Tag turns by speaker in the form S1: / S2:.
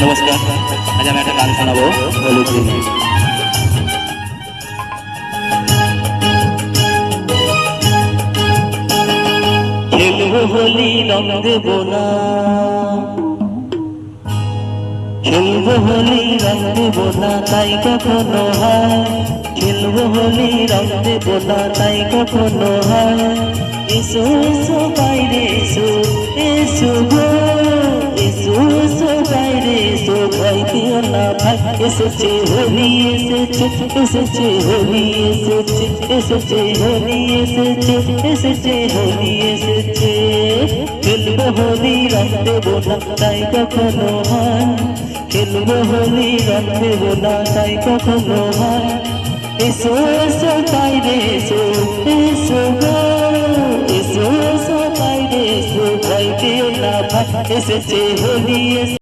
S1: নমস্কার, আজ আমি একটা গান শোনাবো হলুদ দিনে। খেলবো হোলি রং দেবো না, খেলবো হোলি রং দেবো না তাই কখনো হয়, খেলবো হোলি রং দেবো না তাই কখনো হয়। এসো এসো বাইরে এসো, এসো গো এসো এসো বাইরে এসো, ভয় দিও না ভাই, এসেছে হোলি এসেছে, এসেছে হোলি এসেছে, এসেছে হোলি এসেছে, এসেছে হোলি এসেছে। খেলবো হোলি রং দেবো না তাই কখনো হয়, খেলবো হোলি রং দেবো না তাই কখনো হয়। এসো এসো বাইরে এসো, এসো গো এসো এসো বাইরে এসো, ভয় পেও না ভাই, এসেছে হোলি।